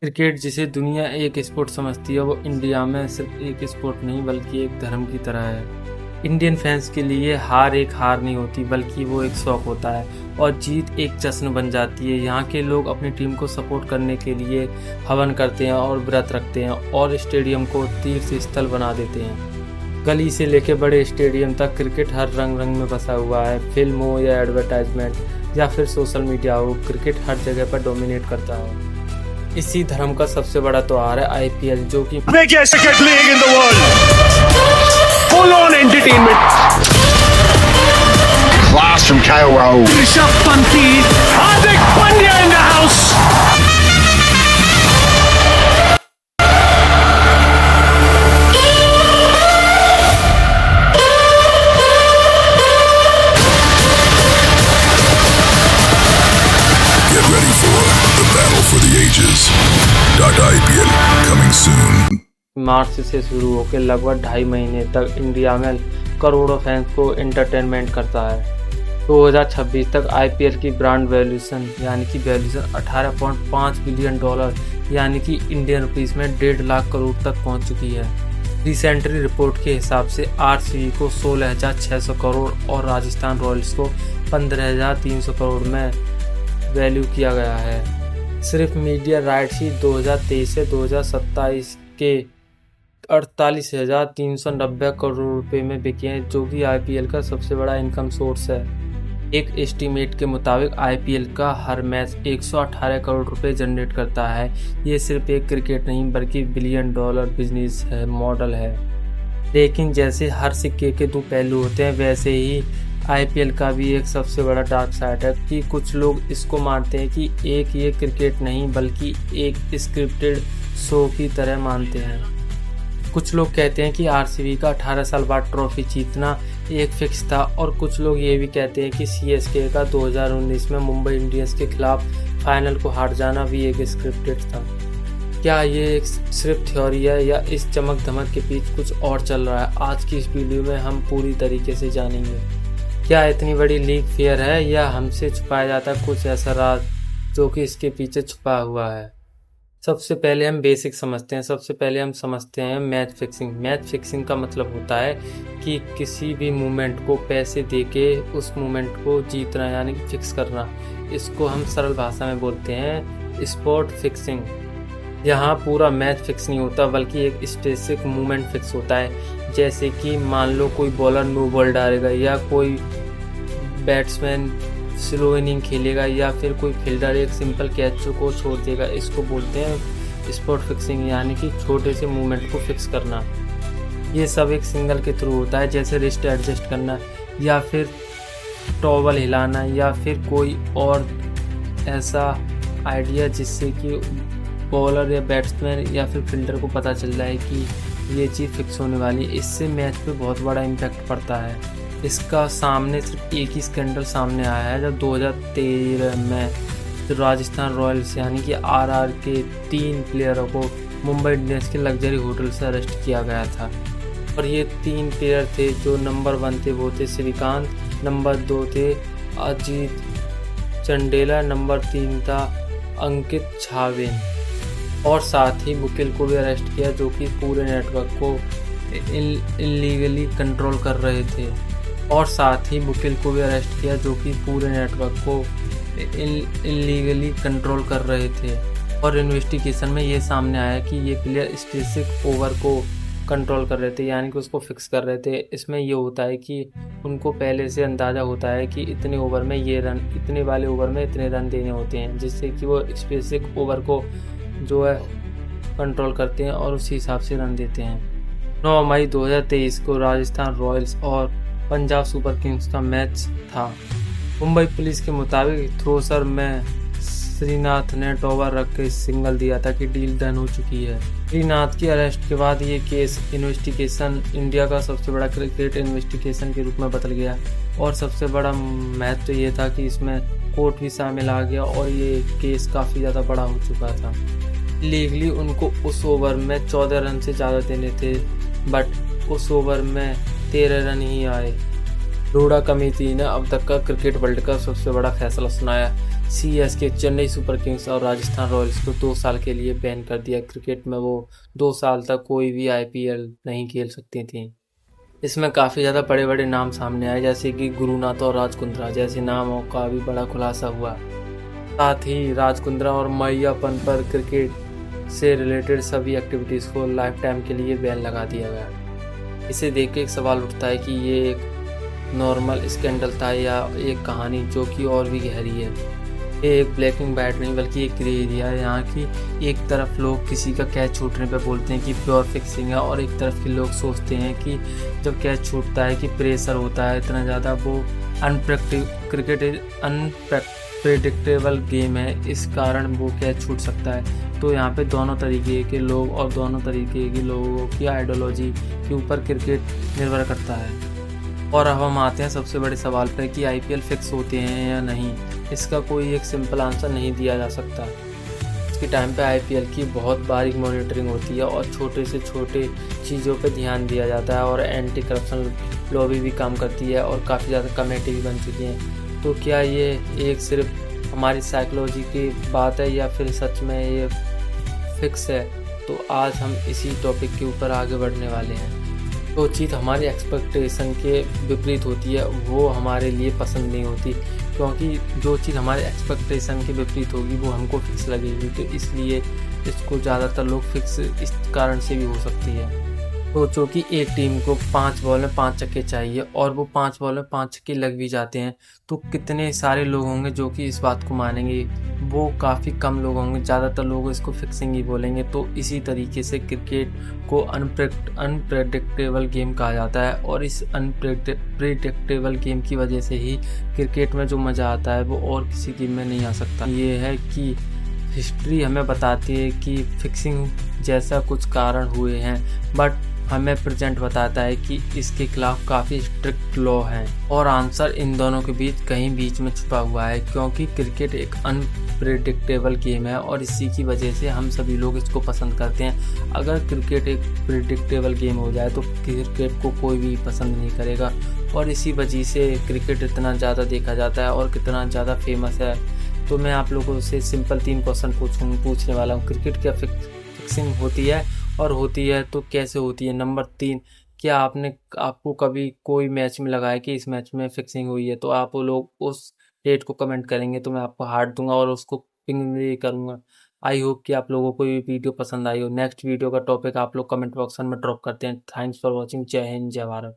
Cricket जिसे दुनिया एक स्पोर्ट समझती है वो इंडिया में सिर्फ एक स्पोर्ट नहीं बल्कि एक धर्म की तरह है। इंडियन फैंस के लिए हार एक हार नहीं होती बल्कि वो एक शौक होता है और जीत एक जश्न बन जाती है। यहाँ के लोग अपनी टीम को सपोर्ट करने के लिए हवन करते हैं और व्रत रखते हैं और स्टेडियम को तीर्थ स्थल बना देते हैं। गली से लेकर बड़े स्टेडियम तक क्रिकेट हर रंग रंग में बसा हुआ है। फिल्म हो या एडवर्टाइजमेंट या फिर सोशल मीडिया हो, क्रिकेट हर जगह पर डोमिनेट करता है। इसी धर्म का सबसे बड़ा त्योहार है आईपीएल, जो कि biggest cricket league in the world. Full on entertainment. Class from KO. Rishabh Panti, Hardik Pandya in the house. Get ready for the battle for the ages. .IPL coming soon. मार्च से शुरू होकर लगभग 2.5 महीने तक India में करोड़ों fans को entertainment करता है। 2026 तक आईपीएल की ब्रांड वैल्यूएशन यानी कि 18.5 बिलियन डॉलर यानी कि इंडियन रुपीस में 1.5 लाख करोड़ तक पहुंच चुकी है। रिसेंटली रिपोर्ट के हिसाब से आरसीबी को 16,600 करोड़ और राजस्थान रॉयल्स को 15,300 करोड़ में वैल्यू किया गया है। सिर्फ मीडिया राइट्स ही 2023 से 2027 के 48,390 करोड़ रुपए में बिके हैं, जो कि आईपीएल का सबसे बड़ा इनकम सोर्स है। एक एस्टीमेट के मुताबिक आईपीएल का हर मैच 118 करोड़ रुपए जनरेट करता है। ये सिर्फ एक क्रिकेट नहीं बल्कि बिलियन डॉलर बिजनेस है मॉडल है। लेकिन जैसे हर सिक्के के दो पहलू होते हैं, वैसे ही आईपीएल का भी एक सबसे बड़ा डार्क साइड है कि कुछ लोग इसको मानते हैं कि एक ये क्रिकेट नहीं बल्कि एक स्क्रिप्टेड शो की तरह मानते हैं। कुछ लोग कहते हैं कि आरसीबी का 18 साल बाद ट्रॉफी जीतना एक फिक्स था और कुछ लोग ये भी कहते हैं कि सीएसके का 2019 में मुंबई इंडियंस के खिलाफ फाइनल को हार जाना भी एक स्क्रिप्टेड था। क्या ये एक सिर्फ थ्योरी है या इस चमक धमक के पीछे कुछ और चल रहा है? आज की इस वीडियो में हम पूरी तरीके से जानेंगे। क्या इतनी बड़ी लीग फेयर है या हमसे छुपाया जाता है कुछ ऐसा राज जो कि इसके पीछे छुपा हुआ है? सबसे पहले हम बेसिक समझते हैं। सबसे पहले हम समझते हैं मैच फिक्सिंग। मैच फिक्सिंग का मतलब होता है कि किसी भी मूवमेंट को पैसे देके उस मूवमेंट को जीतना यानी कि फिक्स करना। इसको हम सरल भाषा में बोलते हैं स्पॉट फिक्सिंग। यहाँ पूरा मैच फिक्स नहीं होता बल्कि एक स्पेसिफिक मूवमेंट फिक्स होता है। जैसे कि मान लो कोई बॉलर नो बॉल डालेगा या कोई बैट्समैन स्लो इनिंग खेलेगा या फिर कोई फील्डर एक सिंपल कैच को छोड़ देगा। इसको बोलते हैं स्पॉट फिक्सिंग यानी कि छोटे से मूवमेंट को फिक्स करना। ये सब एक सिंगल के थ्रू होता है, जैसे रिस्ट एडजस्ट करना या फिर टॉवल हिलाना या फिर कोई और ऐसा आइडिया जिससे कि बॉलर या बैट्समैन या फिर फील्डर को पता चल जाए कि ये चीज़ फिक्स होने वाली है। इससे मैच पे बहुत बड़ा इम्पैक्ट पड़ता है। इसका सामने सिर्फ एक ही स्कैंडल सामने आया है जब 2013 में राजस्थान रॉयल्स यानी कि आरआर के 3 प्लेयरों को मुंबई इंडियंस के लग्जरी होटल से अरेस्ट किया गया था। और ये 3 प्लेयर थे। जो नंबर 1 थे वो थे श्रीकांत, नंबर 2 थे अजीत चंडेला, नंबर 3 था अंकित छावेन। और साथ ही मुकिल को भी अरेस्ट किया जो कि पूरे नेटवर्क को इलीगली कंट्रोल कर रहे थे। और साथ ही मुकिल को भी अरेस्ट किया जो कि पूरे नेटवर्क को इलीगली कंट्रोल कर रहे थे। और इन्वेस्टिगेशन में ये सामने आया कि ये प्लेयर स्पेसिफिक ओवर को कंट्रोल कर रहे थे यानी कि उसको फिक्स कर रहे थे। इसमें ये होता है कि उनको पहले से अंदाज़ा होता है कि इतने ओवर में ये रन, इतने वाले ओवर में इतने रन देने होते हैं, जिससे कि वो स्पेसिफिक ओवर को जो है कंट्रोल करते हैं और उसी हिसाब से रन देते हैं। 9 मई 2023 को राजस्थान रॉयल्स और पंजाब सुपर किंग्स का मैच था। मुंबई पुलिस के मुताबिक थ्रोसर में श्रीनाथ ने टॉवर रख के सिग्नल दिया था कि डील डन हो चुकी है। श्रीनाथ की अरेस्ट के बाद ये केस इन्वेस्टिगेशन इंडिया का सबसे बड़ा क्रिकेट इन्वेस्टिगेशन के रूप में बदल गया। और सबसे बड़ा महत्व तो ये था कि इसमें कोर्ट भी शामिल आ गया और ये केस काफ़ी ज़्यादा बड़ा हो चुका था। लीगली उनको उस ओवर में 14 रन से ज़्यादा देने थे, बट उस ओवर में 13 रन ही आए। लोढ़ा कमेटी ने अब तक का क्रिकेट वर्ल्ड का सबसे बड़ा फैसला सुनाया। सीएसके, चेन्नई सुपर किंग्स और राजस्थान रॉयल्स को 2 साल के लिए बैन कर दिया क्रिकेट में। वो 2 साल तक कोई भी आईपीएल नहीं खेल सकती थी। इसमें काफ़ी ज़्यादा बड़े-बड़े नाम सामने आए, जैसे कि गुरुनाथ और राज कुंद्रा जैसे नामों का भी बड़ा खुलासा हुआ। साथ ही राज कुंद्रा और मैयापन पर क्रिकेट से रिलेटेड सभी एक्टिविटीज़ को लाइफ टाइम के लिए बैन लगा दिया गया। इसे देख के एक सवाल उठता है कि ये एक नॉर्मल स्कैंडल था या एक कहानी जो कि और भी गहरी है। ये एक ब्लैक एंड वाइट नहीं बल्कि एक ग्रे एरिया है। यहाँ की एक तरफ लोग किसी का कैच छूटने पे बोलते हैं कि प्योर फिक्सिंग है, और एक तरफ के लोग सोचते हैं कि जब कैच छूटता है कि प्रेशर होता है इतना ज़्यादा, वो क्रिकेट अनप्रेडिक्टेबल गेम है, इस कारण वो कैच छूट सकता है। तो यहाँ पे दोनों तरीके के लोग और दोनों तरीके के लोगों की आइडियोलॉजी के ऊपर क्रिकेट निर्भर करता है। और अब हम आते हैं सबसे बड़े सवाल पर कि आईपीएल फिक्स होते हैं या नहीं। इसका कोई एक सिंपल आंसर नहीं दिया जा सकता। इसके टाइम पे आईपीएल की बहुत बारीक मॉनिटरिंग होती है और छोटे से छोटे चीज़ों पे ध्यान दिया जाता है, और एंटी करप्शन लॉबी भी काम करती है और काफ़ी ज़्यादा कमेटी भी बन चुकी हैं। तो क्या ये एक सिर्फ हमारी साइकोलॉजी की बात है या फिर सच में ये फिक्स है? तो आज हम इसी टॉपिक के ऊपर आगे बढ़ने वाले हैं। जो चीज़ हमारी एक्सपेक्टेशन के विपरीत होती है वो हमारे लिए पसंद नहीं होती, क्योंकि जो चीज़ हमारे एक्सपेक्टेशन के विपरीत होगी वो हमको फिक्स लगेगी। तो इसलिए इसको ज़्यादातर लोग फिक्स इस कारण से भी हो सकती है। सोचो कि एक टीम को 5 बॉल में 5 छक्के चाहिए और वो 5 बॉल में 5 छक्के लग भी जाते हैं, तो कितने सारे लोग होंगे जो कि इस बात को मानेंगे? वो काफ़ी कम लोग होंगे, ज़्यादातर लोग इसको फिक्सिंग ही बोलेंगे। तो इसी तरीके से क्रिकेट को अनप्रेडिक्टेबल गेम कहा जाता है, और इस अनप्रेडिक्टेबल गेम की वजह से ही क्रिकेट में जो मज़ा आता है वो और किसी गेम में नहीं आ सकता। ये है कि हिस्ट्री हमें बताती है कि फिक्सिंग जैसा कुछ कारण हुए हैं, बट हमें प्रेजेंट बताता है कि इसके खिलाफ काफ़ी स्ट्रिक्ट लॉ हैं, और आंसर इन दोनों के बीच कहीं बीच में छुपा हुआ है, क्योंकि क्रिकेट एक अनप्रेडिक्टेबल गेम है और इसी की वजह से हम सभी लोग इसको पसंद करते हैं। अगर क्रिकेट एक प्रेडिक्टेबल गेम हो जाए तो क्रिकेट को कोई भी पसंद नहीं करेगा, और इसी वजह से क्रिकेट इतना ज़्यादा देखा जाता है और कितना ज़्यादा फेमस है। तो मैं आप लोगों से सिंपल 3 क्वेश्चन पूछने वाला हूँ। क्रिकेट क्या फिक्सिंग होती है, और होती है तो कैसे होती है? नंबर 3, क्या आपको कभी कोई मैच में लगा है कि इस मैच में फिक्सिंग हुई है? तो आप लोग उस डेट को कमेंट करेंगे तो मैं आपको हार्ट दूंगा और उसको पिंग भी करूँगा। आई होप कि आप लोगों को ये वीडियो पसंद आई हो। नेक्स्ट वीडियो का टॉपिक आप लोग कमेंट बॉक्स में ड्रॉप करते हैं। Thanks for watching. जय हिंद, जय भारत।